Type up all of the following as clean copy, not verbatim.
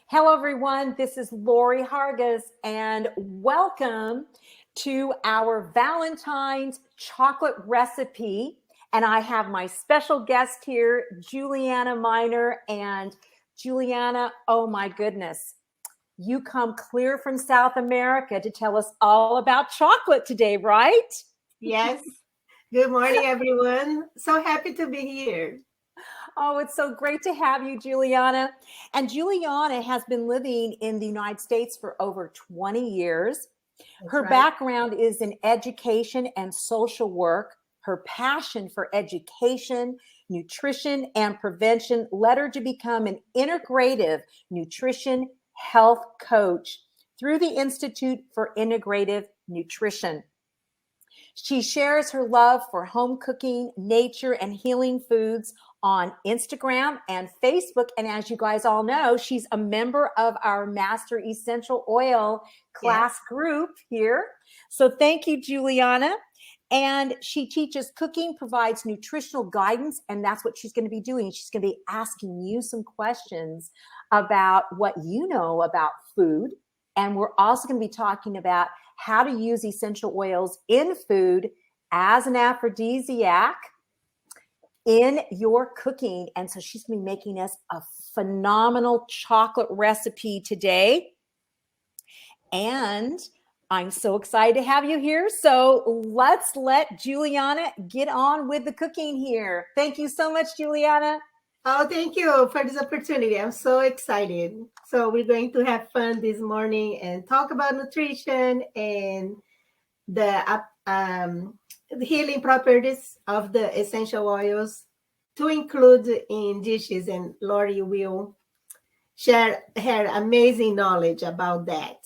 Hello, everyone. This is Lorrie Hargis, and welcome to our Valentine's chocolate recipe. And I have my special guest here, Juliana Meyner. And Juliana, oh my goodness, you come clear from South America to tell us all about chocolate today, right? Yes. Good morning, everyone. So happy to be here. Oh, it's so great to have you, Juliana. And Juliana has been living in the United States for over 20 years. Her background is in education and social work. Her passion for education, nutrition, and prevention led her to become an integrative nutrition health coach through the Institute for Integrative Nutrition. She shares her love for home cooking, nature, and healing foods on Instagram and Facebook. And as you guys all know, she's a member of our Master Essential Oil class group here. So thank you, Juliana. And she teaches cooking, provides nutritional guidance, and that's what she's going to be doing. She's going to be asking you some questions about what you know about food. And we're also going to be talking about how to use essential oils in food as an aphrodisiac in your cooking. And so she's going to be making us a phenomenal chocolate recipe today. And I'm so excited to have you here. So let's let Juliana get on with the cooking here. Thank you so much, Juliana. Oh, thank you for this opportunity. I'm so excited. So we're going to have fun this morning and talk about nutrition and the healing properties of the essential oils to include in dishes. And Lorrie will share her amazing knowledge about that.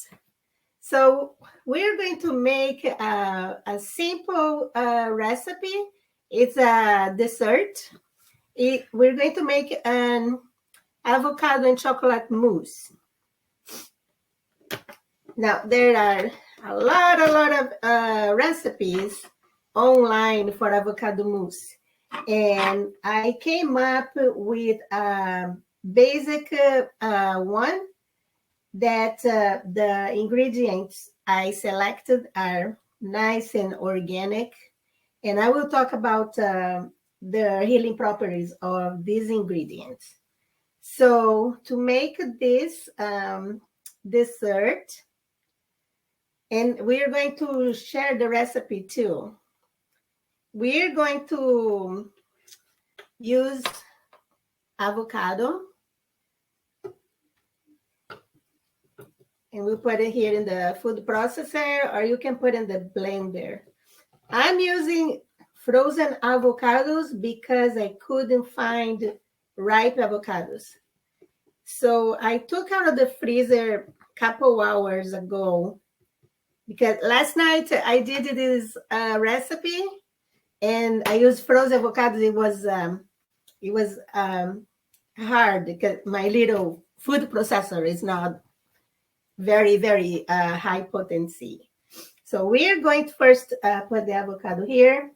So we're going to make a simple recipe. It's a dessert. We're going to make an avocado and chocolate mousse. Now, there are a lot of recipes online for avocado mousse. And I came up with a basic one that the ingredients I selected are nice and organic. And I will talk about the healing properties of these ingredients. So to make this dessert, and we're going to share the recipe too. We're going to use avocado, and we'll put it here in the food processor, or you can put in the blender. I'm using frozen avocados because I couldn't find ripe avocados. So I took out of the freezer a couple hours ago because last night I did this recipe and I used frozen avocados. It was hard because my little food processor is not very, very high potency. So we're going to first put the avocado here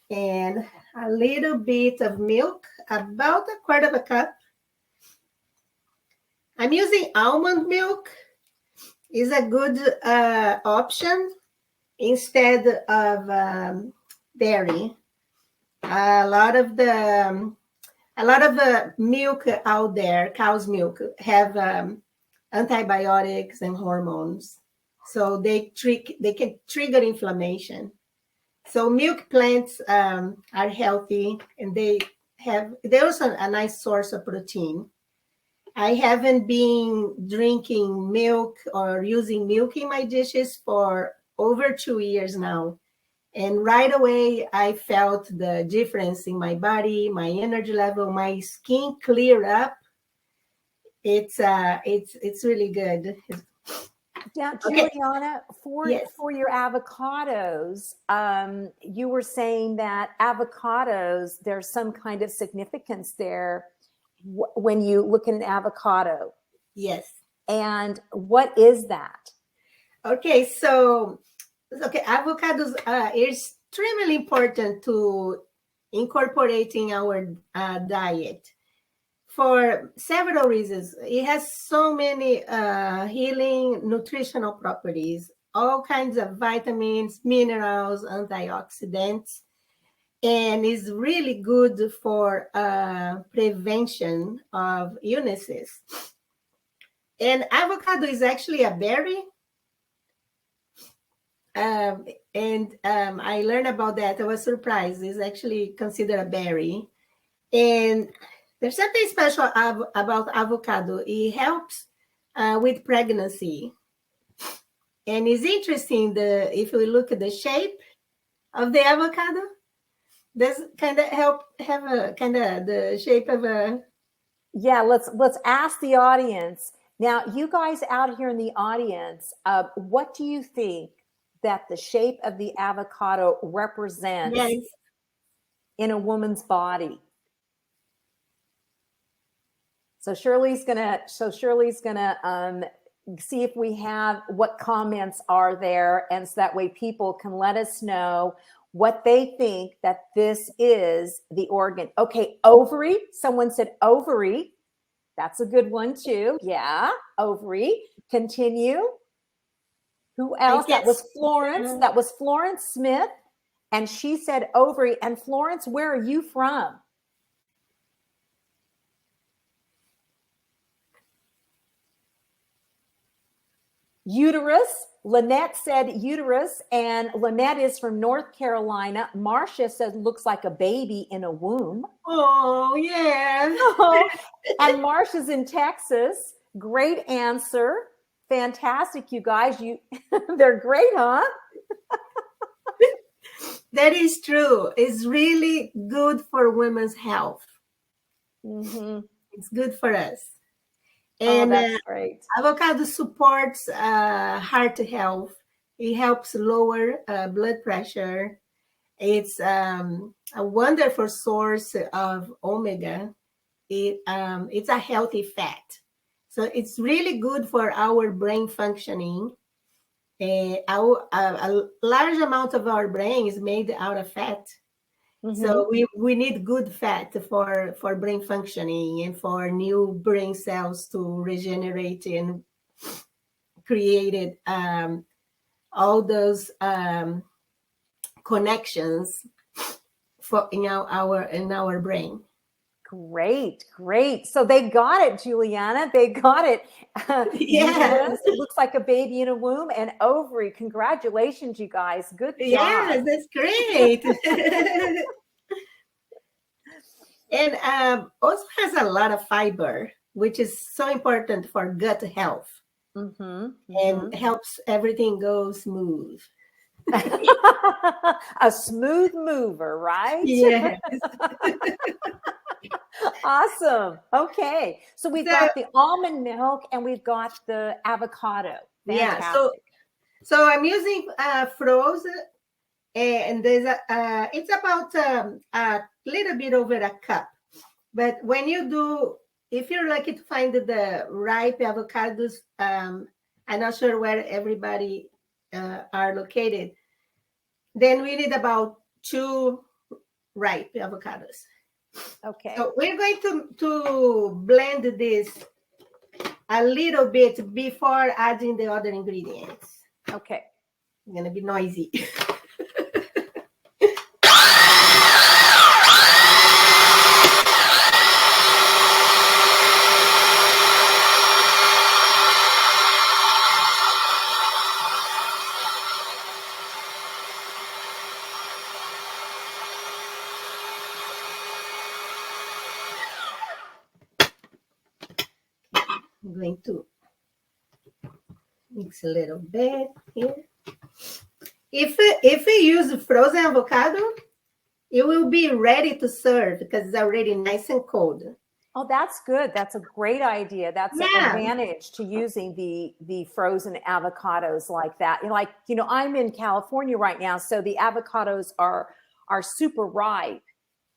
and a little bit of milk, about a quarter of a cup. I'm using almond milk. Is a good option instead of dairy. A lot of the milk out there, cow's milk, have antibiotics and hormones, so they can trigger inflammation. So milk plants are healthy, and they're also a nice source of protein. I haven't been drinking milk or using milk in my dishes for over 2 years now. And right away, I felt the difference in my body, my energy level, my skin clear up. It's really good. Yeah, Juliana, for your avocados, you were saying that avocados, there's some kind of significance there when you look at an avocado. Yes. And what is that? Okay, so avocados are extremely important to incorporating our diet. for several reasons. It has so many healing nutritional properties, all kinds of vitamins, minerals, antioxidants, and is really good for prevention of illnesses. And avocado is actually a berry. I learned about that. I was surprised. It's actually considered a berry. And there's something special about avocado. It helps with pregnancy. And it's interesting, if we look at the shape of the avocado, does kind of help have a kind of the shape of a... Yeah, let's ask the audience. Now, you guys out here in the audience, what do you think that the shape of the avocado represents in a woman's body? So Shirley's gonna see if we have what comments are there, and so that way people can let us know what they think that this is the organ. Okay, ovary. Someone said ovary. That's a good one too. Yeah, ovary. Continue. Who else? That was Florence. That was Florence Smith. And she said ovary. And Florence, where are you from? Uterus. Lynette said uterus, and Lynette is from North Carolina. Marcia said looks like a baby in a womb. Oh, yeah. And Marcia's in Texas. Great answer. Fantastic, you guys. They're great, huh? That is true. It's really good for women's health. Mm-hmm. It's good for us. And that's great. Avocado supports heart health. It helps lower blood pressure. It's a wonderful source of omega. It's a healthy fat. So it's really good for our brain functioning. A large amount of our brain is made out of fat. Mm-hmm. So we need good fat for brain functioning and for new brain cells to regenerate and create all those connections in our brain. Great. So they got it, Juliana. They got it. Yes. It looks like a baby in a womb, and ovary. Congratulations, you guys. Good job. Yes, that's great. And also has a lot of fiber, which is so important for gut health. Mm-hmm. And helps everything go smooth. A smooth mover, right? Yes. Awesome. Okay. So we've got the almond milk and we've got the avocado. Fantastic. Yeah. So I'm using frozen, and there's it's about a little bit over a cup. But when if you're lucky to find the ripe avocados, I'm not sure where everybody are located, then we need about 2 ripe avocados. Okay. So we're going to blend this a little bit before adding the other ingredients. Okay. It's going to be noisy. I'm going to mix a little bit here. If we use frozen avocado, it will be ready to serve because it's already nice and cold. Oh, that's good. That's a great idea. That's an advantage to using the frozen avocados like that. I'm in California right now, so the avocados are super ripe.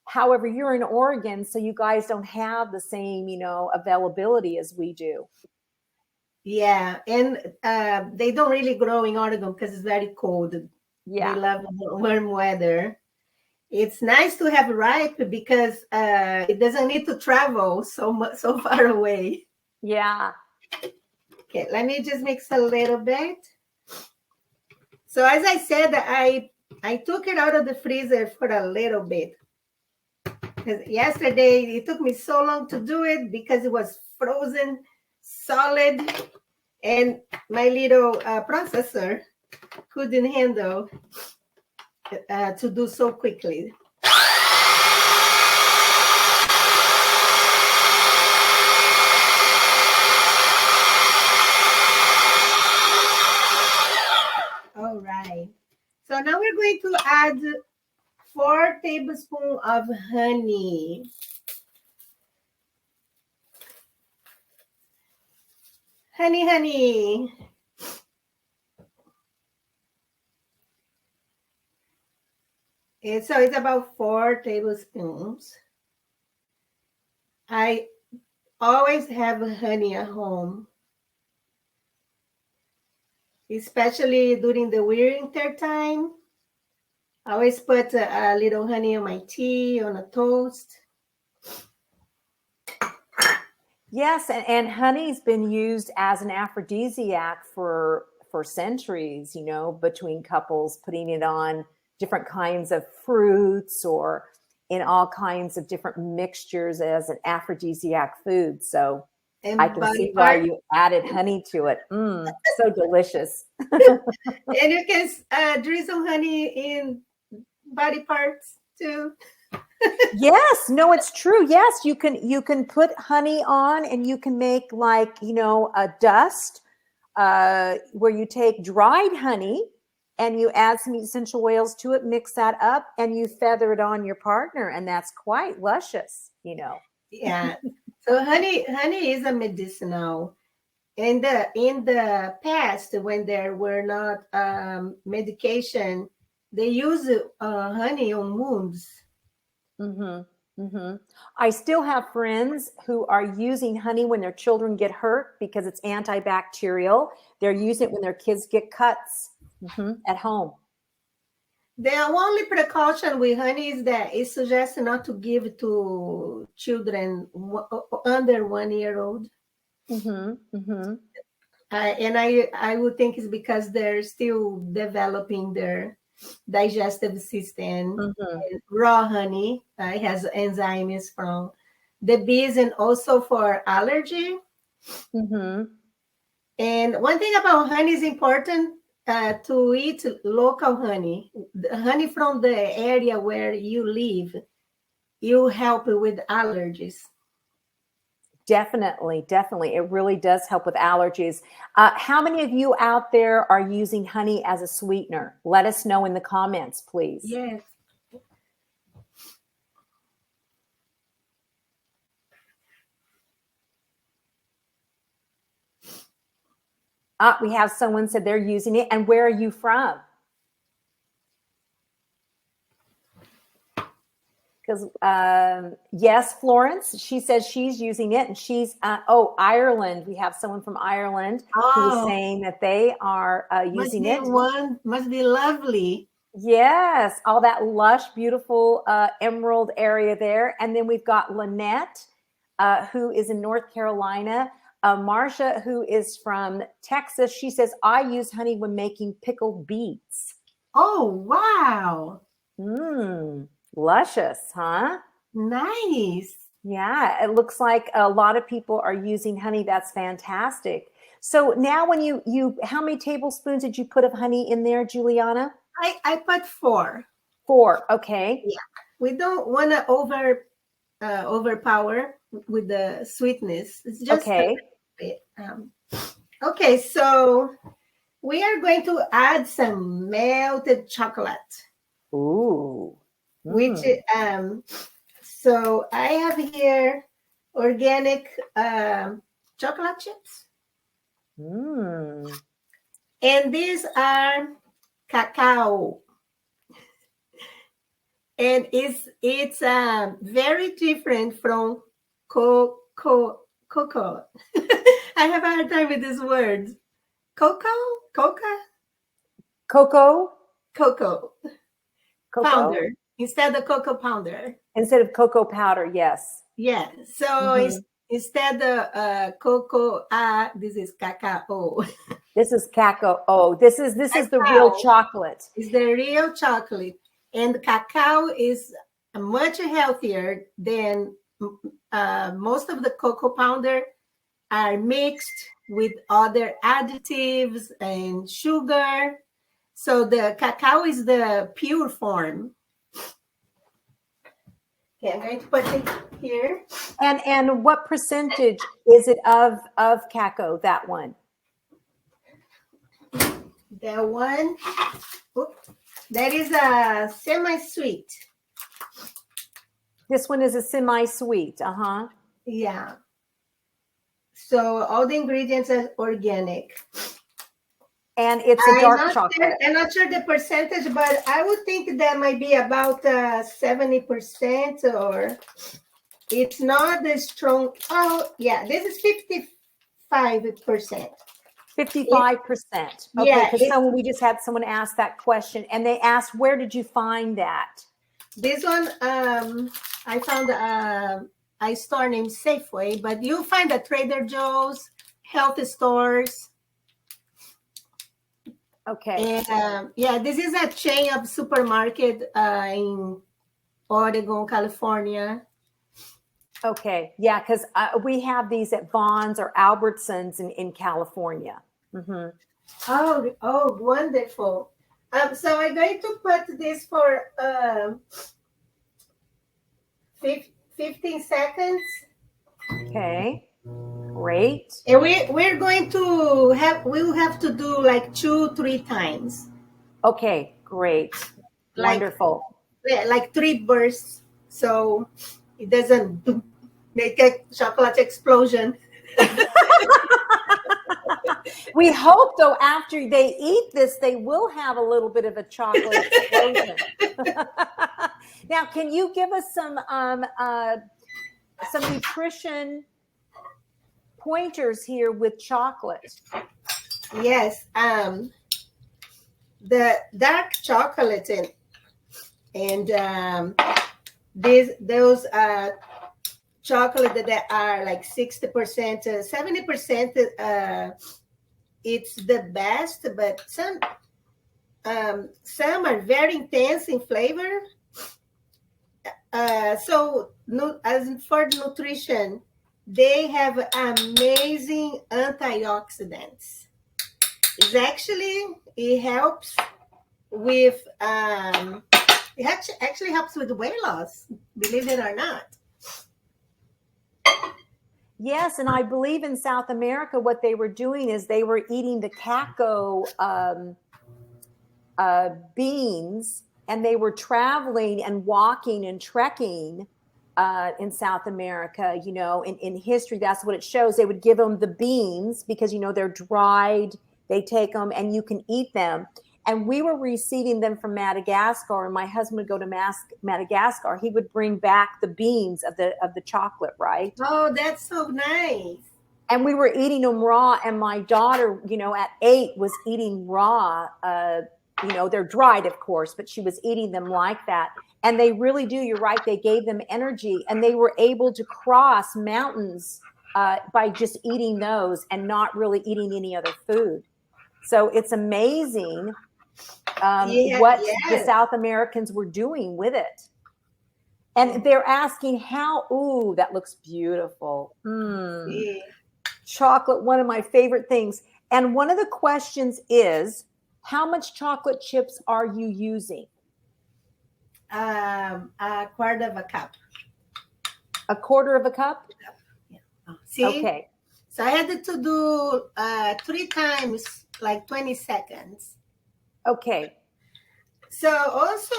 However, you're in Oregon, so you guys don't have the same, availability as we do. Yeah, and they don't really grow in Oregon because it's very cold. Yeah, they love warm weather. It's nice to have ripe because it doesn't need to travel so far away. Yeah. Okay, let me just mix a little bit. So as I said, I took it out of the freezer for a little bit. Because yesterday it took me so long to do it because it was frozen solid, and my little processor couldn't handle to do so quickly. All right. So now we're going to add 4 tablespoons of honey. Honey. So it's about 4 tablespoons. I always have honey at home, especially during the winter time. I always put a little honey on my tea, on a toast. Yes, and honey's been used as an aphrodisiac for centuries, you know, between couples, putting it on different kinds of fruits or in all kinds of different mixtures as an aphrodisiac food. So And I can see why you added honey to it. So delicious. And you can drizzle honey in body parts too. Yes, no, it's true. Yes, you can put honey on, and you can make, like, you know, a dust where you take dried honey and you add some essential oils to it, mix that up, and you feather it on your partner, and that's quite luscious, you know. Yeah. So honey is a medicinal. In the past, when there were not medication, they use honey on wounds. I still have friends who are using honey when their children get hurt because it's antibacterial. They're using it when their kids get cuts at home. The only precaution with honey is that it's suggested not to give to children under 1 year old. And I would think it's because they're still developing their digestive system. Raw honey has enzymes from the bees and also for allergy. And one thing about honey is important to eat local honey. The honey from the area where you live, you help with allergies. Definitely. It really does help with allergies. How many of you out there are using honey as a sweetener? Let us know in the comments, please. Yes. We have someone said they're using it. And where are you from? Because yes, Florence, she says she's using it, and she's Ireland. We have someone from Ireland who is saying that they are using it. Must be lovely. Yes, all that lush, beautiful emerald area there. And then we've got Lynette, who is in North Carolina. Marcia, who is from Texas, she says, I use honey when making pickled beets. Oh, wow. Luscious, huh? Nice. Yeah, it looks like a lot of people are using honey. That's fantastic. So now when you how many tablespoons did you put of honey in there, Juliana? I put 4. 4, okay. Yeah. We don't want to overpower with the sweetness. It's just okay. Okay, so we are going to add some melted chocolate. Ooh. Which so I have here organic chocolate chips. And these are cacao. And it's very different from cocoa. I have a hard time with this word. Cocoa. Cocoa. Founder. Instead of cocoa powder. Instead of cocoa powder, yes. Yeah. So instead of cocoa, this is cacao. This is cacao. Oh, this is the real chocolate. It's the real chocolate, and cacao is much healthier than most of the cocoa powder are mixed with other additives and sugar. So the cacao is the pure form. Okay, I'm going to put it here. And what percentage is it of cacao, that one? That one, that is a semi-sweet. This one is a semi-sweet, Yeah. So all the ingredients are organic. And it's a dark chocolate. I'm not sure the percentage, but I would think that might be about 70%, or it's not as strong. Oh, yeah, this is 55%. 55%. Okay, because we just had someone ask that question, and they asked, where did you find that? This one, I found a store named Safeway, but you'll find at Trader Joe's, health stores. Okay. And this is a chain of supermarket in Oregon, California. Okay. Yeah, because we have these at Vons or Albertsons in California. Oh, wonderful. So I'm going to put this for 15 seconds. Okay. Great. And we're going to we'll have to do like 2-3 times. Okay, great. Wonderful. Yeah, like 3 bursts, so it doesn't make a chocolate explosion. We hope, though, after they eat this, they will have a little bit of a chocolate explosion. Now, can you give us some nutrition pointers here with chocolate? Yes, the dark chocolate and those chocolate that are like 60%, 70%. It's the best, but some are very intense in flavor. So as for nutrition, they have amazing antioxidants. It helps with it actually helps with weight loss, believe it or not. Yes, and I believe in South America, what they were doing is they were eating the cacao beans, and they were traveling and walking and trekking in South America. In history, that's what it shows. They would give them the beans because, they're dried. They take them and you can eat them. And we were receiving them from Madagascar, and my husband would go to Madagascar. He would bring back the beans of the chocolate, right? Oh, that's so nice. And we were eating them raw, and my daughter, at 8 was eating raw. They're dried, of course, but she was eating them like that. And they really do, you're right, they gave them energy, and they were able to cross mountains by just eating those and not really eating any other food. So it's amazing the South Americans were doing with it. And they're asking how, ooh, that looks beautiful. Yeah. Chocolate, one of my favorite things. And one of the questions is, how much chocolate chips are you using? A quarter of a cup. A quarter of a cup? Yeah. See? Okay. So I had to do 3 times, like 20 seconds. Okay. So also,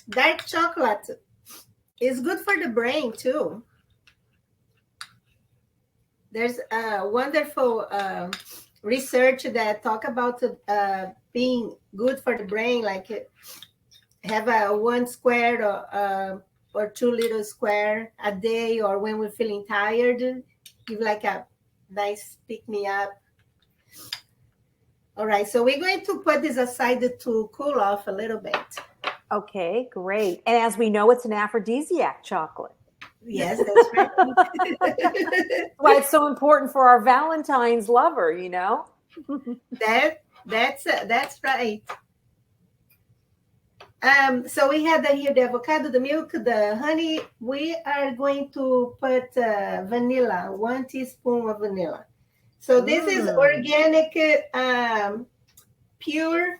dark chocolate is good for the brain too. There's a wonderful research that talk about being good for the brain, like have a 1 square or 2 little square a day, or when we're feeling tired, give like a nice pick me up. All right, so we're going to put this aside to cool off a little bit. Okay, great. And as we know, it's an aphrodisiac chocolate. Yes, that's right. Why it's so important for our Valentine's lover, That's right. So we had here the avocado, the milk, the honey. We are going to put vanilla, 1 teaspoon of vanilla. So this is organic, pure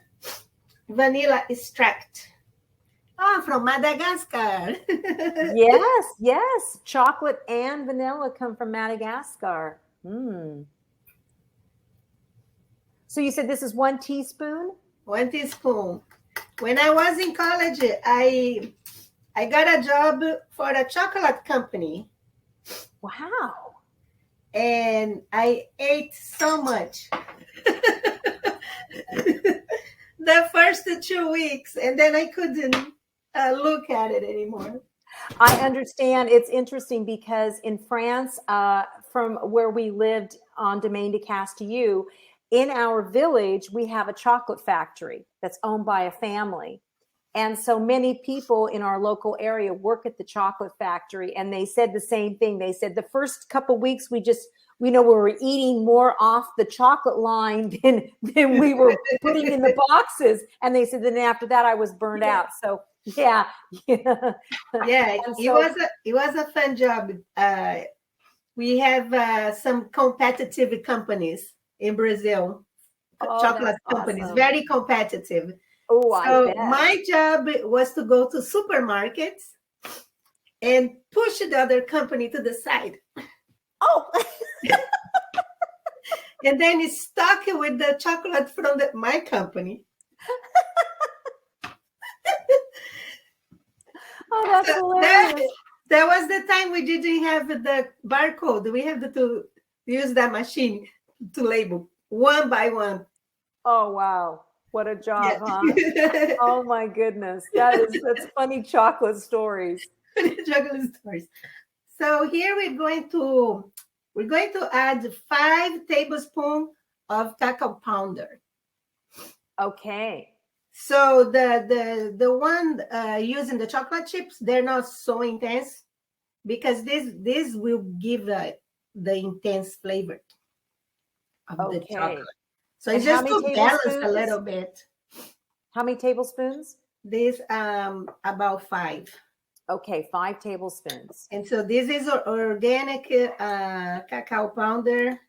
vanilla extract. Oh, from Madagascar. Yes. Chocolate and vanilla come from Madagascar. So you said this is 1 teaspoon? 1 teaspoon. When I was in college, I got a job for a chocolate company. Wow. And I ate so much. The first 2 weeks, and then I couldn't look at it anymore. I understand. It's interesting because in France, from where we lived on Domaine de Castellou, in our village, we have a chocolate factory that's owned by a family. And so many people in our local area work at the chocolate factory. And they said the same thing. They said the first couple of weeks, we were eating more off the chocolate line than we were putting in the boxes. And they said, then after that, I was burned out. So yeah. It was a fun job. We have some competitive companies in Brazil, chocolate companies, awesome. Very competitive. So my job was to go to supermarkets and push the other company to the side. Oh. And then it's stuck with the chocolate from my company. Oh, that's hilarious. That was the time we didn't have the barcode. We had to use that machine to label one by one. Oh, wow. What a job, huh? Oh, my goodness. That's funny chocolate stories. Chocolate stories. So here we're going to add 5 tablespoons of cacao powder. Okay. So the one using the chocolate chips, they're not so intense because this will give the intense flavor of the chocolate. So it's just to balance a little bit. How many tablespoons? This about 5. Okay, 5 tablespoons. And so this is organic cacao powder.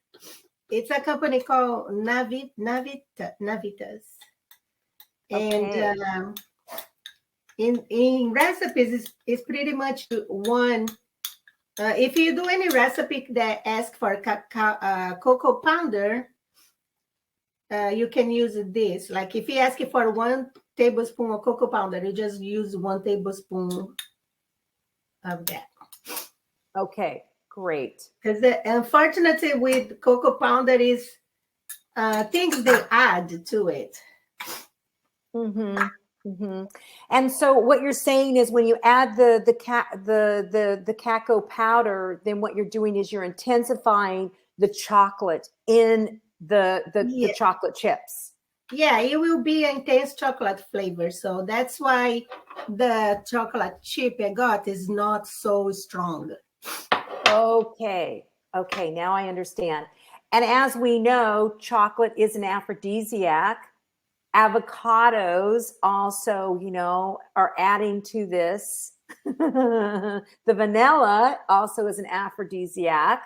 It's a company called Navitas. Okay. And in recipes, it's pretty much one. If you do any recipe that asks for cocoa powder, you can use this. Like if you ask for 1 tablespoon of cocoa powder, you just use 1 tablespoon of that. Okay, great. Because unfortunately with cocoa powder is things they add to it. Mm-hmm. Mm-hmm. And so what you're saying is when you add the cacao powder, then what you're doing is you're intensifying the chocolate in the chocolate chips. Yeah, it will be an intense chocolate flavor. So that's why the chocolate chip I got is not so strong. Okay. Now I understand. And as we know, chocolate is an aphrodisiac. Avocados also, are adding to this. The vanilla also is an aphrodisiac.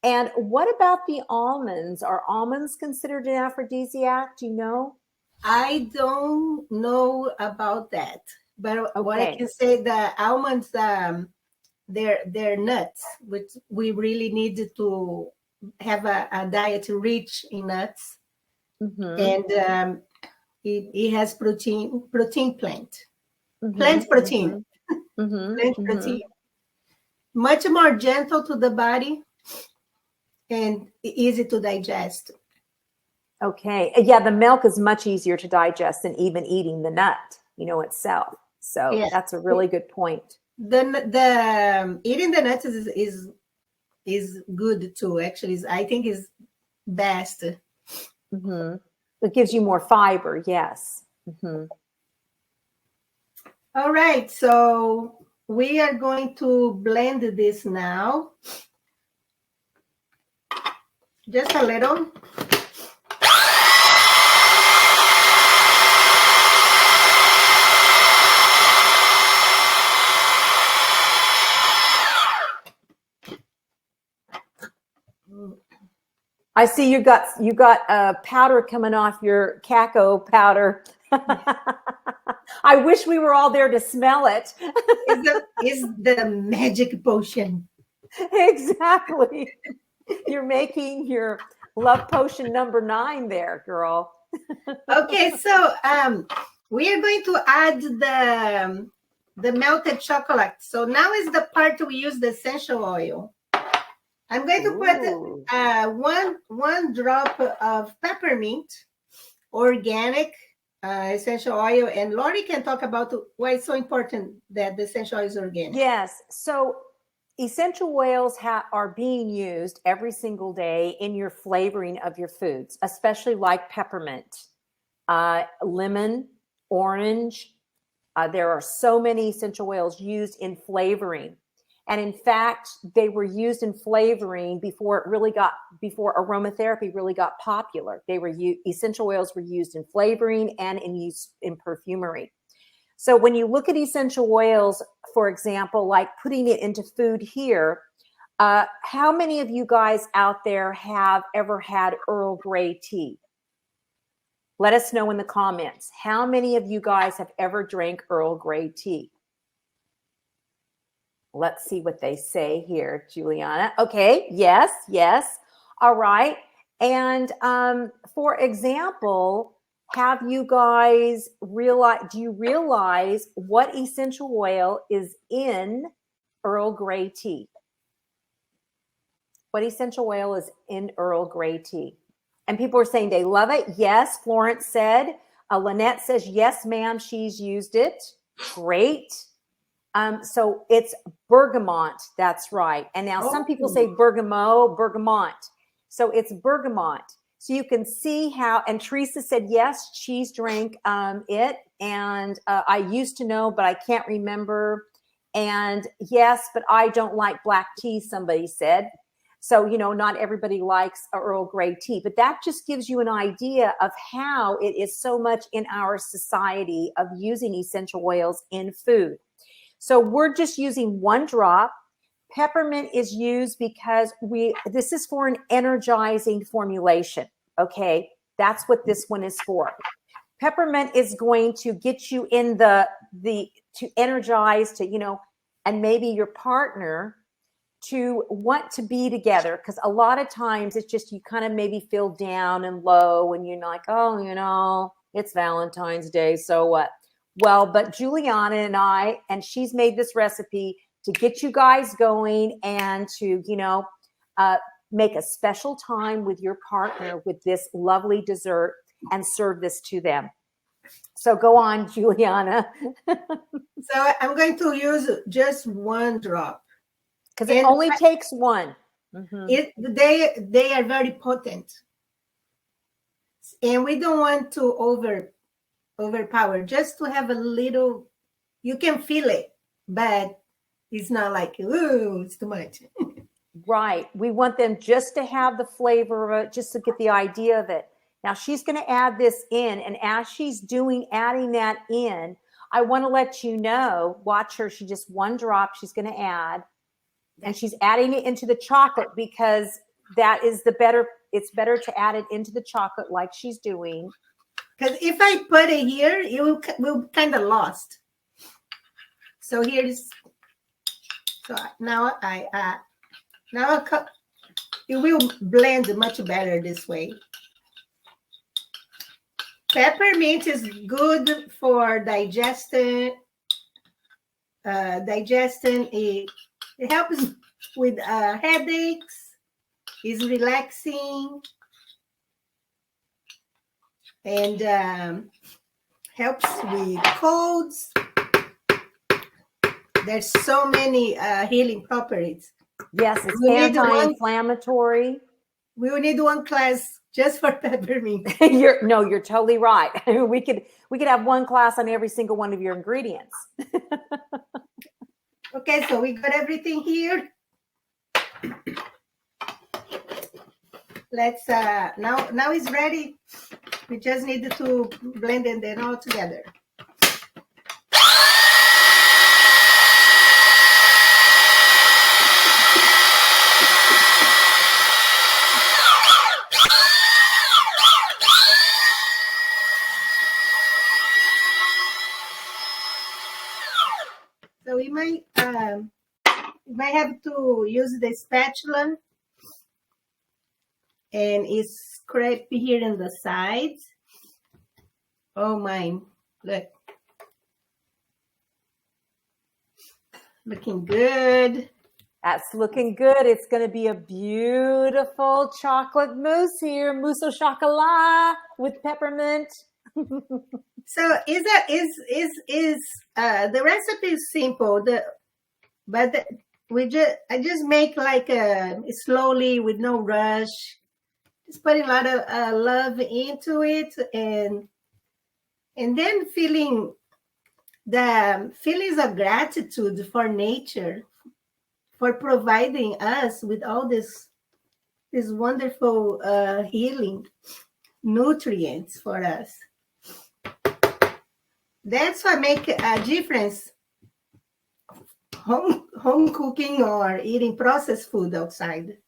And what about the almonds? Are almonds considered an aphrodisiac? Do you know? I don't know about that. But what I can say, the almonds, they're nuts, which we really need to have a diet rich in nuts. Mm-hmm. And it has protein plant. Mm-hmm. Plant protein. Mm-hmm. Plant protein. Much more gentle to the body and easy to digest. Okay. Yeah, the milk is much easier to digest than even eating the nut, itself. So that's a really good point. The eating the nuts is good too. Actually, I think is best. Mm-hmm. It gives you more fiber. Yes. Mm-hmm. All right. So we are going to blend this now. Just a little. I see you got powder coming off your cacao powder. I wish we were all there to smell it. It's the magic potion. Exactly. You're making your love potion number 9 there, girl. Okay, so we are going to add the melted chocolate. So now is the part we use the essential oil. I'm going to put one drop of peppermint, organic essential oil, and Lorrie can talk about why it's so important that the essential oil is organic. Yes. So essential oils are being used every single day in your flavoring of your foods, especially like peppermint, lemon, orange. There are so many essential oils used in flavoring. And in fact, they were used in flavoring before aromatherapy really got popular. Essential oils were used in flavoring and in perfumery. So when you look at essential oils, for example, like putting it into food here, how many of you guys out there have ever had Earl Grey tea? Let us know in the comments. How many of you guys have ever drank Earl Grey tea? Let's see what they say here, Juliana. Okay, yes. All right. And for example, do you realize what essential oil is in Earl Grey tea? What essential oil is in Earl Grey tea? And people are saying they love it. Yes, Florence said. Lynette says, yes, ma'am, she's used it. Great. So it's bergamot. That's right. And now some people say bergamot. So it's bergamot. So you can see how, and Teresa said, yes, she's drank it. And I used to know, but I can't remember. And yes, but I don't like black tea, somebody said. So, not everybody likes Earl Grey tea, but that just gives you an idea of how it is so much in our society of using essential oils in food. So we're just using 1 drop. Peppermint is used because this is for an energizing formulation. Okay, that's what this one is for. Peppermint is going to get you in to energize, and maybe your partner to want to be together, because a lot of times it's just you kind of maybe feel down and low and you're like, oh, it's Valentine's Day, so what? Well, but Juliana and she's made this recipe to get you guys going and to, make a special time with your partner with this lovely dessert and serve this to them. So go on, Juliana. So I'm going to use just 1 drop. Because it only takes 1. Mm-hmm. They are very potent. And we don't want to overpower, just to have a little, you can feel it, but it's not like, ooh, it's too much. Right. We want them just to have the flavor of it, just to get the idea of it. Now she's going to add this in, and as she's adding that in, I want to let you know, watch her, she just 1 drop she's going to add, and she's adding it into the chocolate because that is it's better to add it into the chocolate like she's doing. Because if I put it here, you will kind of lost. So now it will blend much better this way. Peppermint is good for digestion. It helps with headaches. It's relaxing. And helps with colds. There's so many healing properties. Yes, it's anti-inflammatory. We will need 1 class just for peppermint. You're totally right. We could have one class on every single one of your ingredients. Okay, so we got everything here. Let's now it's ready. We just need to blend it then all together. So we might have to use the spatula, and it's scrape here in the sides. Oh my, look. Looking good. That's looking good. It's going to be a beautiful chocolate mousse here, mousse au chocolat with peppermint. So the recipe is simple. I just make like slowly with no rush. Just putting a lot of love into it, and then feeling the feelings of gratitude for nature, for providing us with all this wonderful healing nutrients for us. That's what make a difference. Home cooking or eating processed food outside.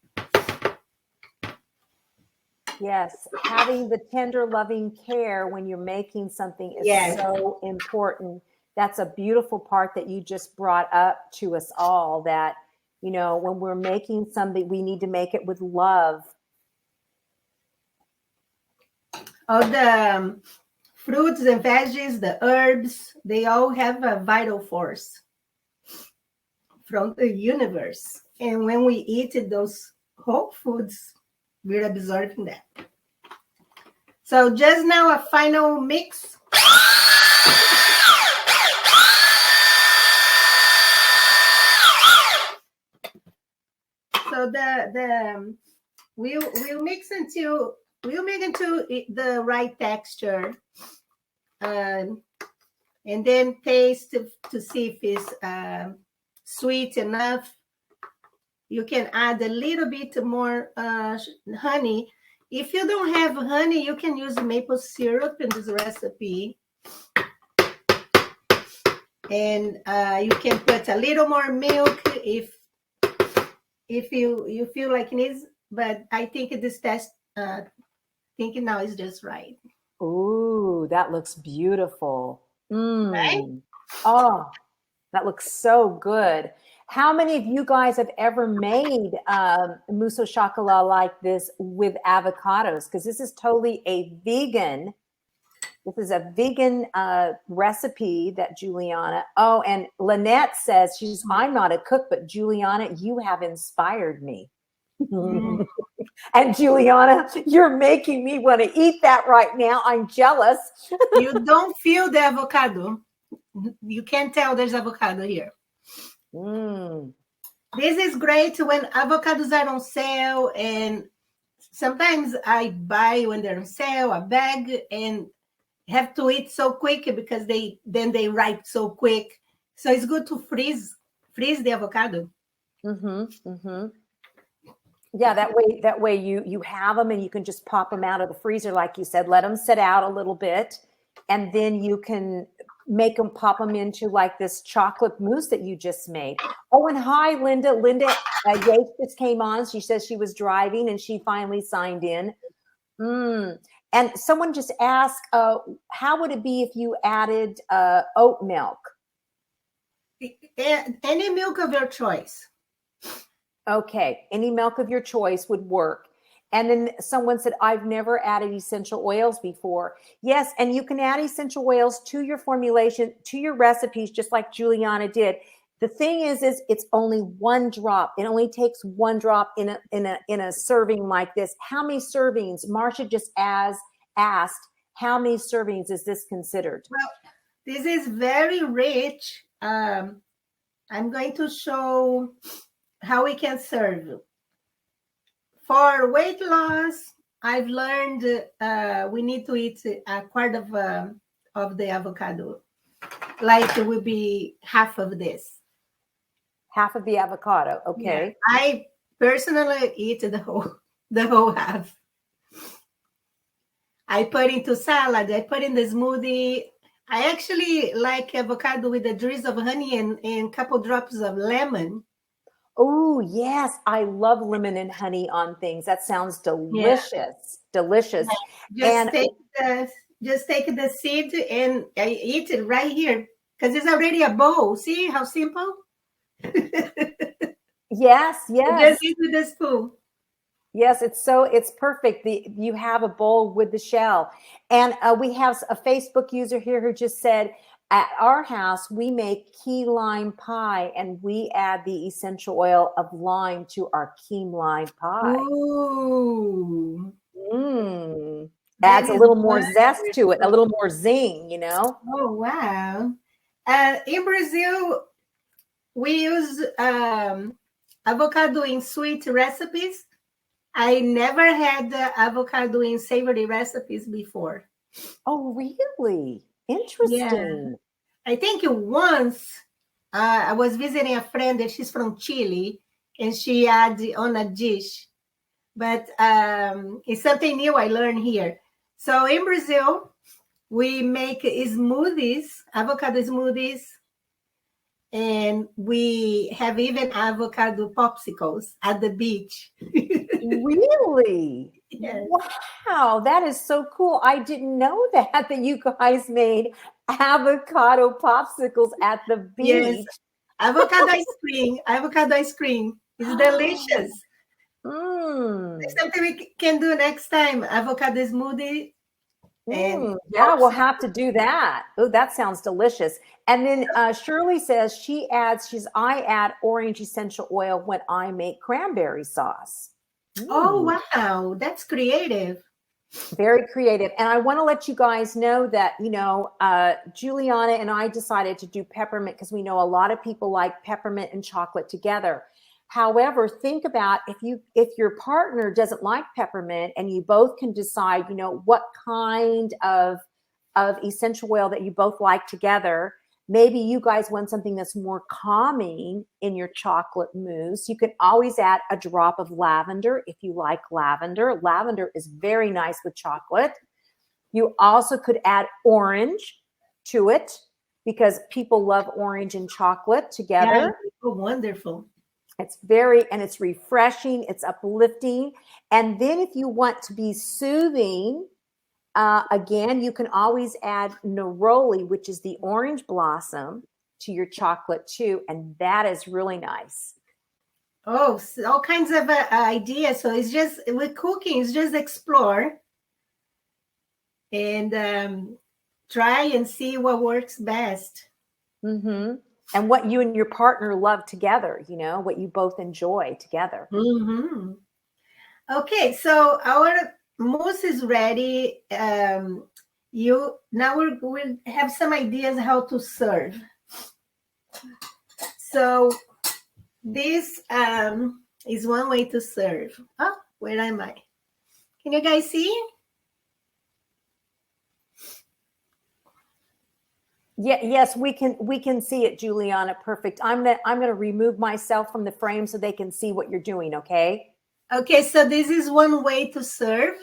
Yes, having the tender, loving care when you're making something is so important. That's a beautiful part that you just brought up to us all, that, when we're making something, we need to make it with love. All the fruits and veggies, the herbs, they all have a vital force from the universe. And when we eat those whole foods, we're absorbing that. So just now a final mix. So we'll mix until we'll make until the right texture, and then taste to see if it's sweet enough. You can add a little bit more honey. If you don't have honey, you can use maple syrup in this recipe. And you can put a little more milk if you feel like it needs. But I think this test, thinking now is just right. Ooh, that looks beautiful. Right? Oh, that looks so good. How many of you guys have ever made mousse au chocolat like this with avocados? Because this is totally a vegan. This is a vegan recipe that Juliana. Oh, and Lynette says I'm not a cook, but Juliana, you have inspired me. And Juliana, you're making me want to eat that right now. I'm jealous. You don't feel the avocado. You can't tell there's avocado here. This is great when avocados are on sale, and sometimes I buy when they're on sale a bag and have to eat so quick because they ripe so quick. So it's good to freeze the avocado. Yeah, that way you have them and you can just pop them out of the freezer, like you said. Let them sit out a little bit, and then you can pop them into like this chocolate mousse that you just made. Oh, and hi, Linda. Linda Yates just came on. She says she was driving and she finally signed in. And someone just asked, how would it be if you added oat milk? Any milk of your choice. Okay, any milk of your choice would work. And then someone said, I've never added essential oils before. Yes, and you can add essential oils to your formulation, to your recipes, just like Juliana did. The thing is it's only one drop. It only takes one drop in a serving like this. How many servings? Marcia just asked, how many servings is this considered? Well, this is very rich. I'm going to show how we can serve. For weight loss, I've learned we need to eat a quart of the avocado. Like it would be half of this. Half of the avocado. Okay. Yeah. I personally eat the whole half. I put into salad. I put in the smoothie. I actually like avocado with a drizzle of honey and a couple drops of lemon. Oh, yes. I love lemon and honey on things. That sounds delicious. Yeah. Delicious. Yeah. Just take the seed and I eat it right here because it's already a bowl. See how simple? Yes, yes. Just eat with the spoon. Yes, it's perfect. You have a bowl with the shell. And we have a Facebook user here who just said, at our house, we make key lime pie and we add the essential oil of lime to our key lime pie. Ooh. Adds a little more zest to it, a little more zing, you know? Oh, wow. In Brazil, we use avocado in sweet recipes. I never had avocado in savory recipes before. Oh, really? Interesting. Yeah. I think once I was visiting a friend and she's from Chile and she had on a dish. But it's something new I learned here. So in Brazil, we make smoothies, avocado smoothies, and we have even avocado popsicles at the beach. Really? Yes. Wow, that is so cool. I didn't know that you guys made avocado popsicles at the beach. Yes. Avocado ice cream. It's delicious. Something we can do next time. Avocado smoothie. And yeah, we'll have to do that. Oh, that sounds delicious. And then Shirley says I add orange essential oil when I make cranberry sauce. Oh, wow. That's creative. Very creative. And I want to let you guys know that, Juliana and I decided to do peppermint because we know a lot of people like peppermint and chocolate together. However, think about if your partner doesn't like peppermint and you both can decide, what kind of essential oil that you both like together. Maybe you guys want something that's more calming in your chocolate mousse. You can always add a drop of lavender if you like lavender. Lavender is very nice with chocolate. You also could add orange to it because people love orange and chocolate together. Yeah, wonderful. It's refreshing. It's uplifting. And then if you want to be soothing, again, you can always add neroli, which is the orange blossom, to your chocolate too. And that is really nice. Oh, so all kinds of ideas. So it's just with cooking, it's just explore and try and see what works best. Mm-hmm. And what you and your partner love together, what you both enjoy together. Mm-hmm. Okay, so our mousse is ready. Now we'll have some ideas how to serve. So this is one way to serve. Oh, where am I? Can you guys see? Yeah, yes, we can see it, Juliana. Perfect. I'm gonna remove myself from the frame so they can see what you're doing, okay? Okay, so this is one way to serve.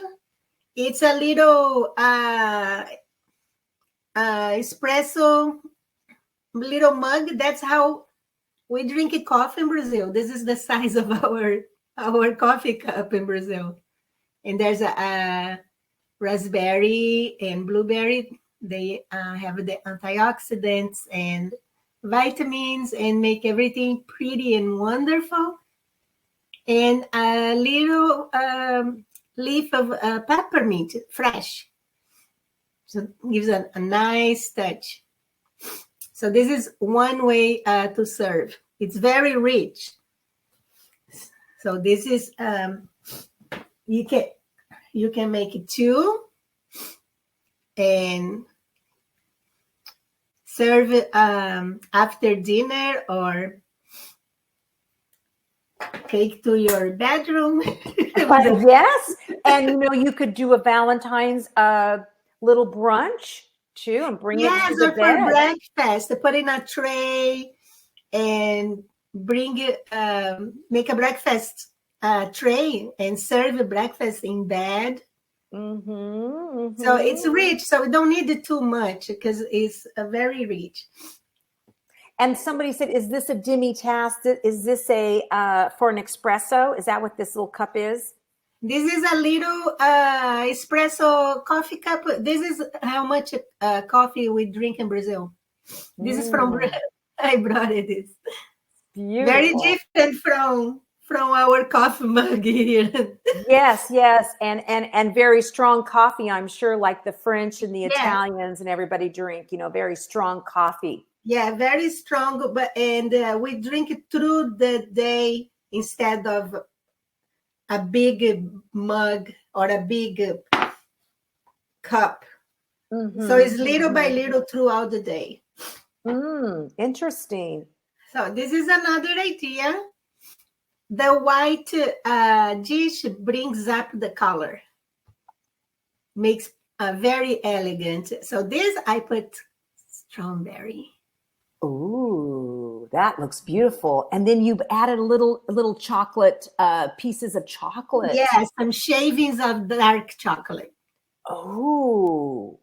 It's a little espresso little mug. That's how we drink coffee in Brazil. This is the size of our coffee cup in Brazil. And there's a raspberry and blueberry. They have the antioxidants and vitamins and make everything pretty and wonderful. And a little leaf of peppermint, fresh. So it gives a nice touch. So this is one way to serve. It's very rich. So this is, you can make it two and serve it after dinner or take to your bedroom. Yes. And you could do a Valentine's little brunch too, and bring it to the or bed. for breakfast, put in a tray and bring it, make a breakfast tray and serve a breakfast in bed. So it's rich. So we don't need it too much because it's very rich. And somebody said, "Is this a demi-tasse? Is this a for an espresso? Is that what this little cup is?" This is a little espresso coffee cup. This is how much coffee we drink in Brazil. This is from Brazil. I brought it. It's beautiful. Very different from our coffee mug here. Yes, and very strong coffee. I'm sure, like the French and the Italians and everybody drink. Very strong coffee. Yeah, very strong. And we drink it through the day instead of a big mug or a big cup. So it's little by little throughout the day. Interesting. So this is another idea. The white dish brings up the color. Makes very elegant. So this I put strawberry. Ooh, that looks beautiful. And then you've added a little chocolate, pieces of chocolate. Yes, some shavings of dark chocolate. Oh,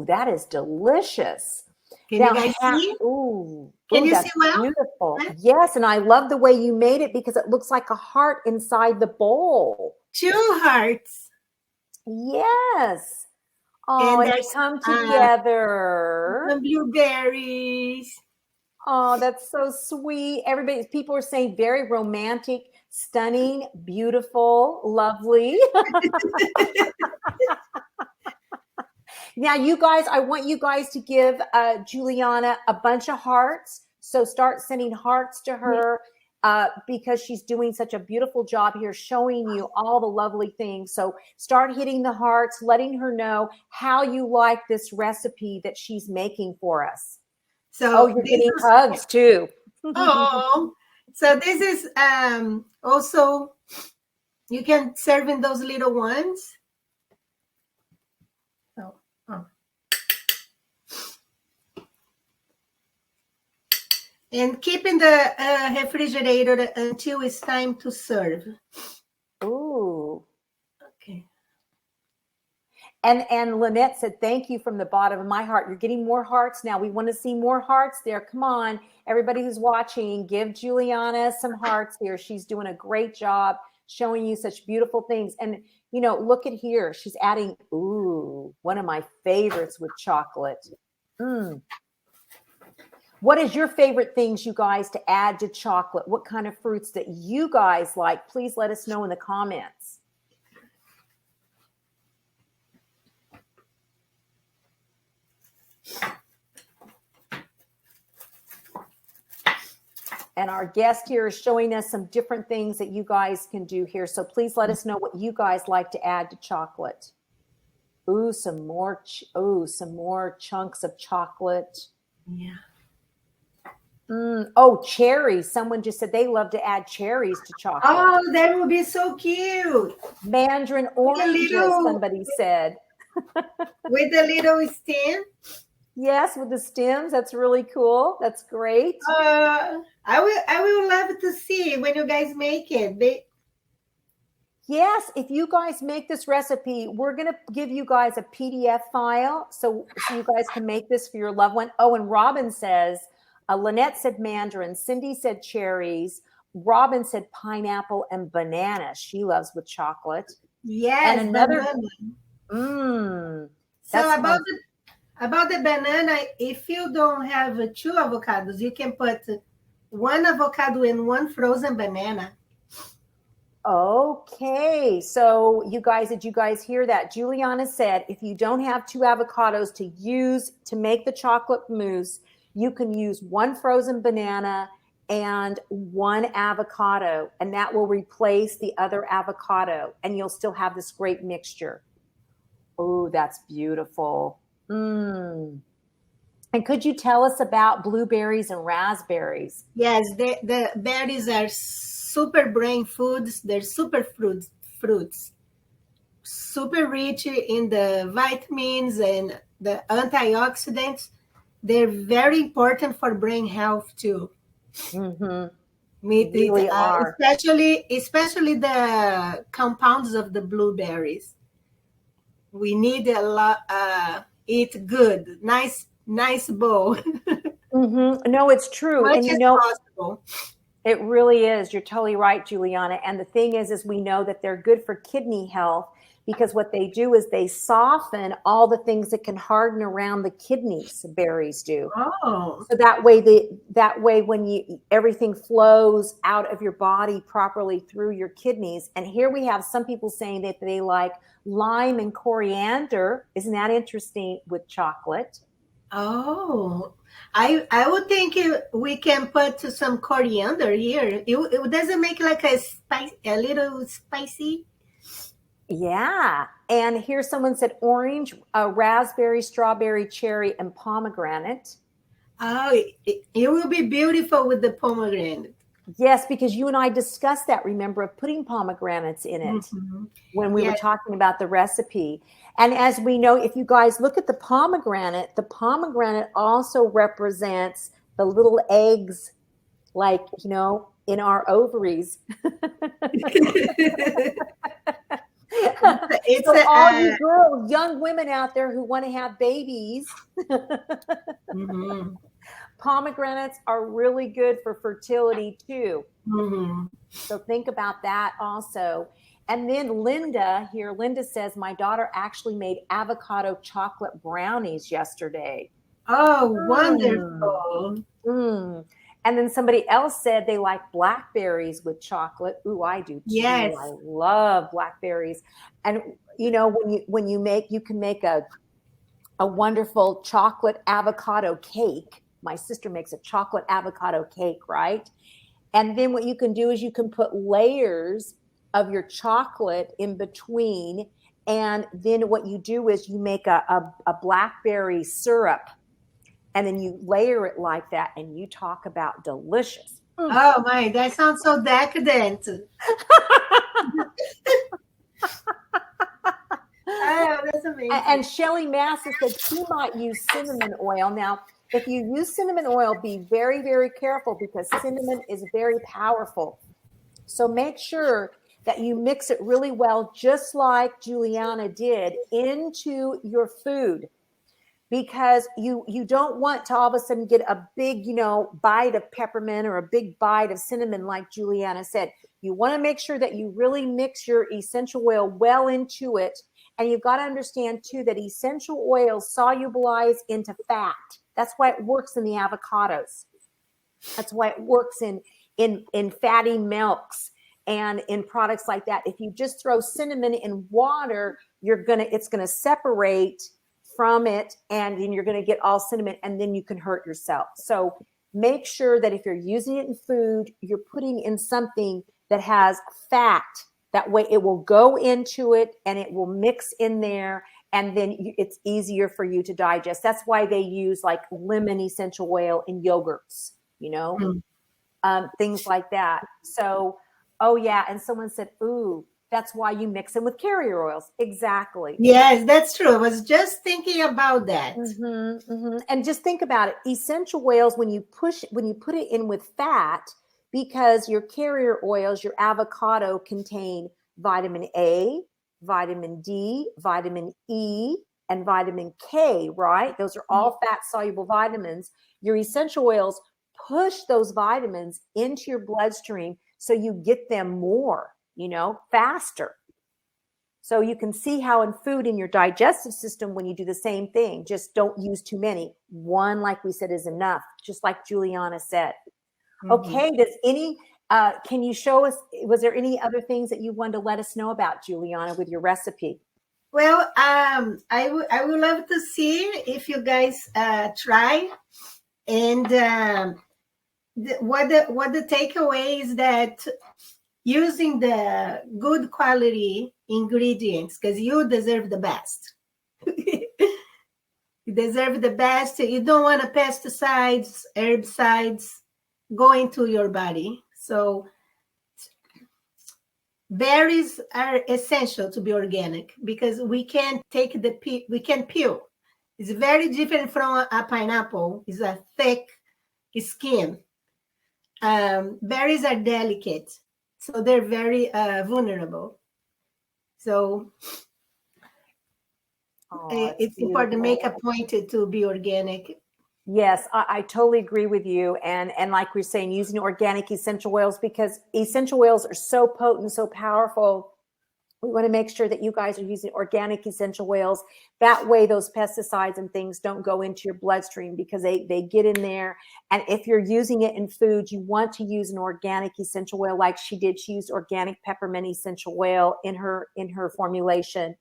that is delicious. Can you guys see? Can you see well? Beautiful. Huh? Yes, and I love the way you made it because it looks like a heart inside the bowl. 2 hearts. Yes. Oh, and they come together. Some blueberries. Oh, that's so sweet. People are saying very romantic, stunning, beautiful, lovely. Now, you guys, I want you guys to give Juliana a bunch of hearts. So start sending hearts to her because she's doing such a beautiful job here showing you all the lovely things. So start hitting the hearts, letting her know how you like this recipe that she's making for us. So you're getting hugs too. Oh, so this is also, you can serve in those little ones. And keep in the refrigerator until it's time to serve. Ooh. Okay. And Lynette said, thank you from the bottom of my heart. You're getting more hearts now. We want to see more hearts there. Come on, everybody who's watching, give Juliana some hearts here. She's doing a great job showing you such beautiful things. And, look at here. She's adding, one of my favorites with chocolate. What is your favorite things, you guys, to add to chocolate? What kind of fruits that you guys like? Please let us know in the comments. And our guest here is showing us some different things that you guys can do here. So please let us know what you guys like to add to chocolate. Some more chunks of chocolate. Yeah. Cherries. Someone just said they love to add cherries to chocolate. Oh, that would be so cute. Mandarin oranges, somebody said. With a little stem. Yes, with the stems. That's really cool. That's great. I will love to see when you guys make it. Yes, if you guys make this recipe, we're going to give you guys a PDF file so you guys can make this for your loved one. Oh, and Robin says, Lynette said mandarin. Cindy said cherries. Robin said pineapple and banana. She loves with chocolate. Yes, and another. So about the banana, if you don't have 2 avocados, you can put 1 avocado and 1 frozen banana. Okay, so you guys, did you guys hear that? Juliana said if you don't have 2 avocados to use to make the chocolate mousse, you can use 1 frozen banana and 1 avocado, and that will replace the other avocado, and you'll still have this great mixture. Oh, that's beautiful. And could you tell us about blueberries and raspberries? Yes, the berries are super brain foods. They're super fruits. super rich in the vitamins and the antioxidants. They're very important for brain health too. Mm-hmm. It, Really are. especially the compounds of the blueberries. We need a lot. Eat good, nice bowl, Mm-hmm. No, it's true. much And as possible. it really is. You're totally right, Juliana. And the thing is we know that they're good for kidney health because what they do is they soften all the things that can harden around the kidneys. Berries do. Oh, So that way when everything flows out of your body properly through your kidneys. And here we have some people saying that they like lime and coriander. Isn't that interesting with chocolate? oh. I would think we can put some coriander here. It doesn't make like a little spicy. Yeah. And here someone said orange, raspberry, strawberry, cherry, and pomegranate. Oh, it will be beautiful with the pomegranate. Yes, because you and I discussed that, remember, of putting pomegranates in it when we were talking about the recipe. And as we know, if you guys look at the pomegranate also represents the little eggs, like, in our ovaries. So all you girls, young women out there who want to have babies, pomegranates are really good for fertility too. So think about that also. And then Linda says, my daughter actually made avocado chocolate brownies yesterday. Oh, wonderful. And then somebody else said they like blackberries with chocolate. Ooh, I do too. Yes. I love blackberries. And when you can make a wonderful chocolate avocado cake. My sister makes a chocolate avocado cake, right? And then what you can do is you can put layers of your chocolate in between. And then what you do is you make a blackberry syrup. And then you layer it like that, and you talk about delicious. Oh my, that sounds so decadent. Oh, that's amazing. And Shelly Massa said she might use cinnamon oil. Now, if you use cinnamon oil, be very, very careful because cinnamon is very powerful. So make sure that you mix it really well, just like Juliana did, into your food. Because you don't want to all of a sudden get a big, bite of peppermint or a big bite of cinnamon, like Juliana said. You want to make sure that you really mix your essential oil well into it. And you've got to understand, too, that essential oils solubilize into fat. That's why it works in the avocados. That's why it works in fatty milks and in products like that. If you just throw cinnamon in water, it's going to separate from it, and then you're going to get all cinnamon, and then you can hurt yourself. So make sure that if you're using it in food, you're putting in something that has fat. That way it will go into it and it will mix in there, and then it's easier for you to digest. That's why they use like lemon essential oil in yogurts, things like that. So, oh yeah. And someone said, ooh, that's why you mix them with carrier oils. Exactly. Yes, that's true. I was just thinking about that. And just think about it. Essential oils, when you put it in with fat, because your carrier oils, your avocado contain vitamin A, vitamin D, vitamin E, and vitamin K, right? Those are all fat soluble vitamins. Your essential oils push those vitamins into your bloodstream so you get them more, faster. So you can see how in food, in your digestive system, when you do the same thing, just don't use too many. One, like we said, is enough, just like Juliana said. Okay, can you show us, was there any other things that you wanted to let us know about, Juliana, with your recipe? Well, I would love to see if you guys try. And what the takeaway is that using the good quality ingredients, because you deserve the best. You deserve the best. You don't want pesticides, herbicides go into your body. So berries are essential to be organic because we can peel. It's very different from a pineapple. It's a thick skin. Berries are delicate, so they're very vulnerable. So it's important to make a point to be organic. Yes, I totally agree with you. And like we're saying, using organic essential oils, because essential oils are so potent, so powerful. We want to make sure that you guys are using organic essential oils. That way, those pesticides and things don't go into your bloodstream because they get in there. And if you're using it in food, you want to use an organic essential oil like she did. She used organic peppermint essential oil in her formulation.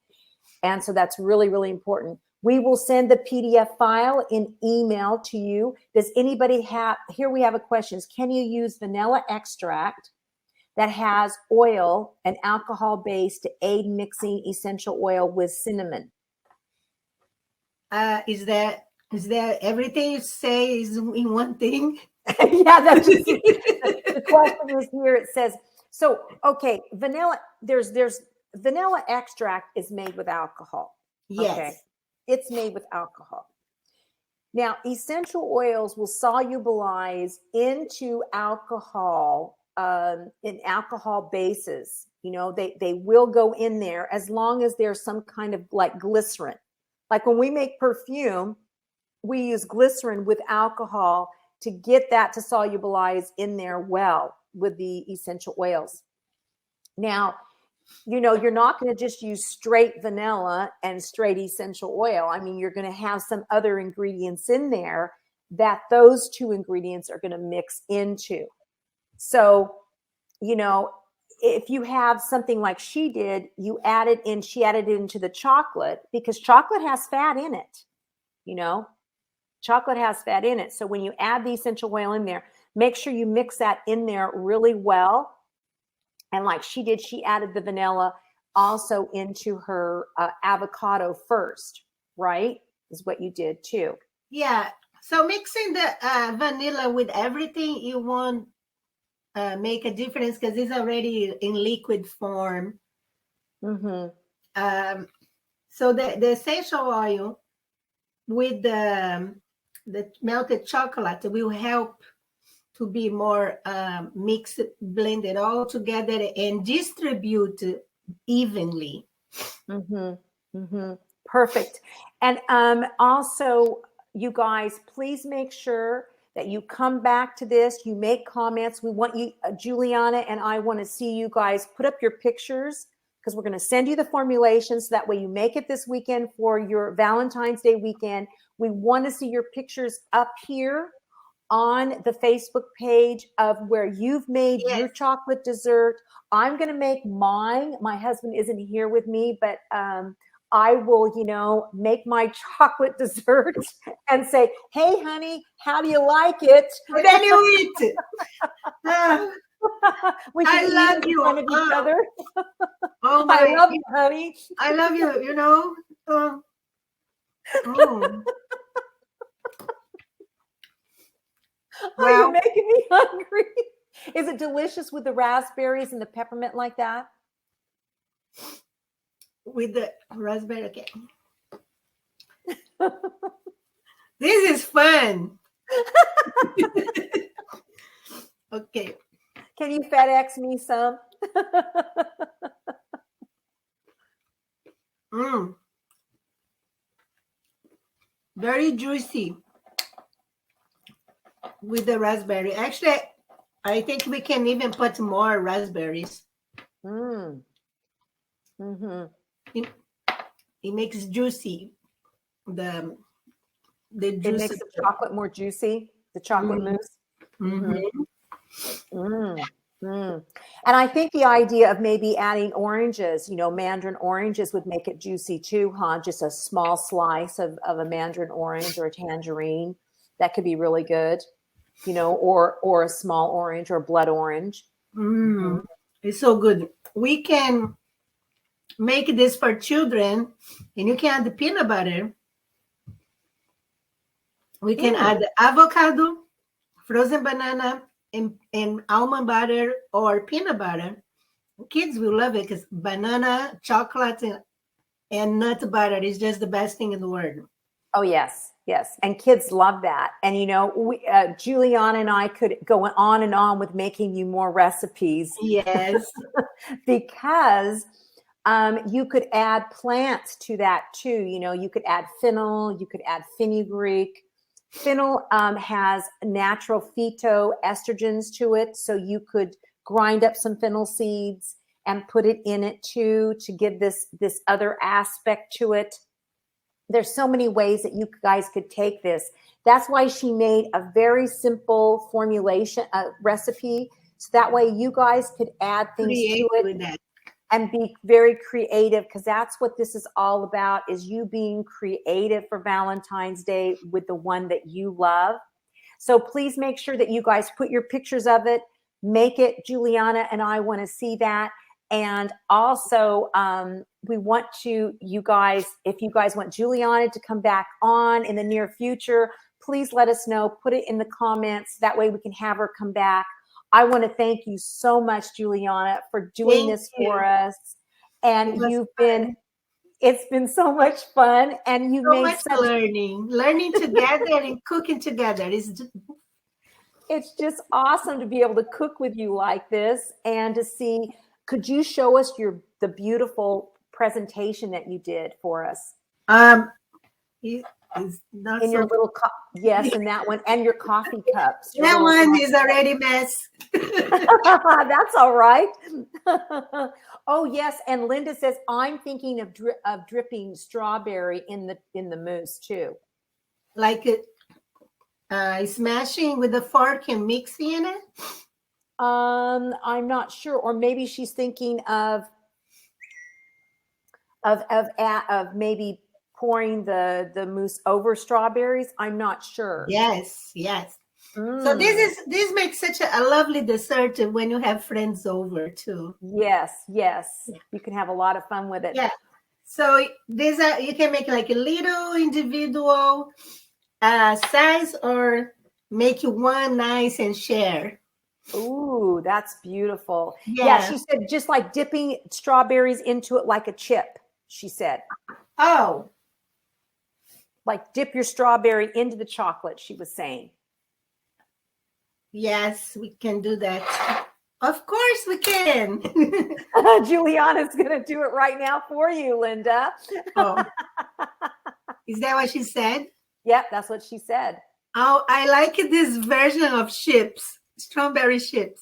And so that's really, really important. We will send the PDF file in email to you. Does anybody have, here we have a question. Can you use vanilla extract that has oil and alcohol base to aid mixing essential oil with cinnamon? Is that everything you say is in one thing? Yeah, that's just the question is here. It says, so, okay, vanilla, there's vanilla extract is made with alcohol. Yes. Okay. It's made with alcohol. Now, essential oils will solubilize into alcohol, in alcohol bases. You know, they will go in there as long as there's some kind of like glycerin. Like when we make perfume, we use glycerin with alcohol to get that to solubilize in there well with the essential oils. Now, you know, you're not going to just use straight vanilla and straight essential oil. I mean, you're going to have some other ingredients in there that those two ingredients are going to mix into. So, you know, if you have something like she did, she added it into the chocolate because chocolate has fat in it. You know, chocolate has fat in it. So when you add the essential oil in there, make sure you mix that in there really well. And like she did, she added the vanilla also into her avocado first, right? Is what you did too. Yeah. So mixing the vanilla with everything, you won't make a difference because it's already in liquid form. Mm-hmm. So the essential oil with the melted chocolate will help to be more mixed, blended all together and distribute evenly. Mm-hmm. Mm-hmm. Perfect. And also, you guys, please make sure that you come back to this. You make comments. We want you, Juliana and I want to see you guys put up your pictures because we're going to send you the formulations. So that way you make it this weekend for your Valentine's Day weekend. We want to see your pictures up here on the Facebook page of where you've made your chocolate dessert. I'm going to make mine. My husband isn't here with me, but I will, you know, make my chocolate dessert and say, hey, honey, how do you like it? And then you eat it. We can I love eat in front of each other. Oh my, I love you, honey. I love you, you know. Oh. Well, you're making me hungry. Is it delicious with the raspberries and the peppermint like that? With the raspberry, okay. This is fun. Okay. Can you FedEx me some? Very juicy with the raspberry. Actually, I think we can even put more raspberries. Mm-hmm. It makes juicy. The juice. It makes the chocolate more juicy. The chocolate mousse. And I think the idea of maybe adding oranges, you know, mandarin oranges would make it juicy too, huh? Just a small slice of a mandarin orange or a tangerine. That could be really good, you know, or a small orange or blood orange. It's so good. We can make this for children, and you can add the peanut butter. We can add avocado, frozen banana, and almond butter or peanut butter. Kids will love it because banana, chocolate, and nut butter is just the best thing in the world. Oh, yes. Yes. And kids love that. And, you know, Juliana and I could go on and on with making you more recipes. Yes. Because you could add plants to that too. You know, you could add fennel, you could add fenugreek. Fennel has natural phytoestrogens to it. So you could grind up some fennel seeds and put it in it too, to give this other aspect to it. There's so many ways that you guys could take this. That's why she made a very simple formulation, recipe. So that way you guys could add things to it and be very creative, because that's what this is all about, is you being creative for Valentine's Day with the one that you love. So please make sure that you guys put your pictures of it, make it. Juliana and I want to see that. And also, we want to, you guys, if you guys want Juliana to come back on in the near future, please let us know. Put it in the comments. That way we can have her come back. I want to thank you so much, Juliana, for doing this for us. And it's been so much fun. And you made such learning together and cooking together. It's just awesome to be able to cook with you like this and to see. Could you show us the beautiful presentation that you did for us? It's not in your little yes, and that one, and your coffee cups. That one is already mess. That's all right. Oh yes, and Linda says I'm thinking of dripping strawberry in the mousse too, like smashing with a fork and mixing in it. I'm not sure, or maybe she's thinking of maybe pouring the mousse over strawberries. I'm not sure. Yes. So this makes such a lovely dessert when you have friends over too. Yes. You can have a lot of fun with it. Yeah. So these are, you can make like a little individual size, or make you one nice and share. Ooh, that's beautiful. Yeah, she said just like dipping strawberries into it like a chip, she said. Oh. Like dip your strawberry into the chocolate, she was saying. Yes, we can do that. Of course we can. Juliana's going to do it right now for you, Linda. Oh. Is that what she said? Yeah, that's what she said. Oh, I like this version of chips. Strawberry chips.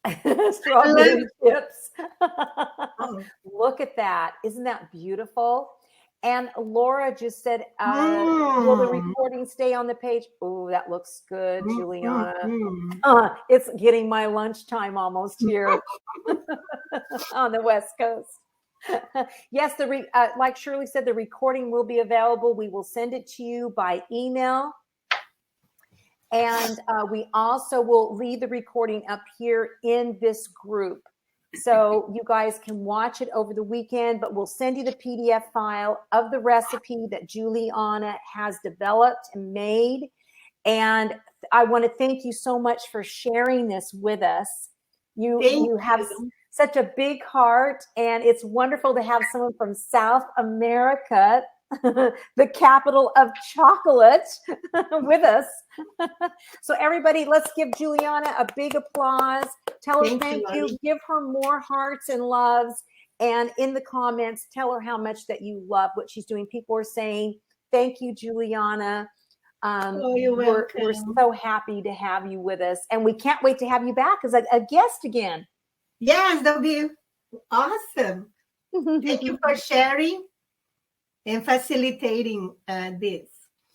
Strawberry chips. Oh. Look at that. Isn't that beautiful? And Laura just said, will the recording stay on the page? Oh, that looks good, Juliana. It's getting my lunchtime almost here on the West Coast. Yes, like Shirley said, the recording will be available. We will send it to you by email. And we also will leave the recording up here in this group. So you guys can watch it over the weekend, but we'll send you the PDF file of the recipe that Juliana has developed and made. And I want to thank you so much for sharing this with us. You have such a big heart, and it's wonderful to have someone from South America, the capital of chocolate, with us. So everybody, let's give Juliana a big applause. Tell her thank you. Give her more hearts and loves. And in the comments, tell her how much that you love what she's doing. People are saying, thank you, Juliana. We're so happy to have you with us. And we can't wait to have you back as a guest again. Yes, that'll be awesome. Thank you for sharing and facilitating this.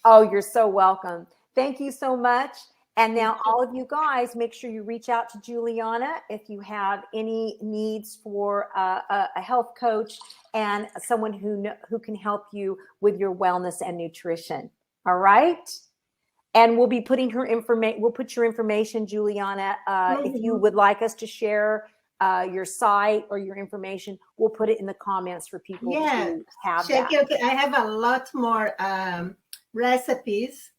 Oh, you're so welcome. Thank you so much. And now all of you guys, make sure you reach out to Juliana if you have any needs for a health coach and someone who can help you with your wellness and nutrition. All right. And we'll be putting her information. We'll put your information, Juliana. If you would like us to share your site or your information, we'll put it in the comments for people to have. Check it. I have a lot more recipes.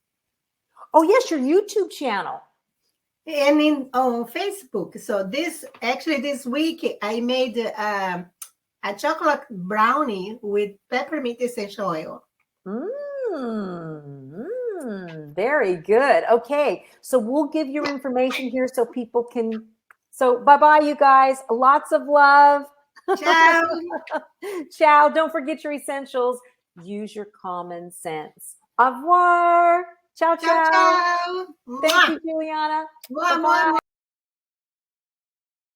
Oh yes, your YouTube channel. and on Facebook. So this week I made a chocolate brownie with peppermint essential oil. Very good. Okay, so we'll give your information here so people can. So bye-bye, you guys. Lots of love. Ciao. Ciao. Don't forget your essentials. Use your common sense. Au revoir. Ciao, ciao. Ciao, ciao. Thank you, Juliana. Mwah, Bye-bye. mwah, mwah.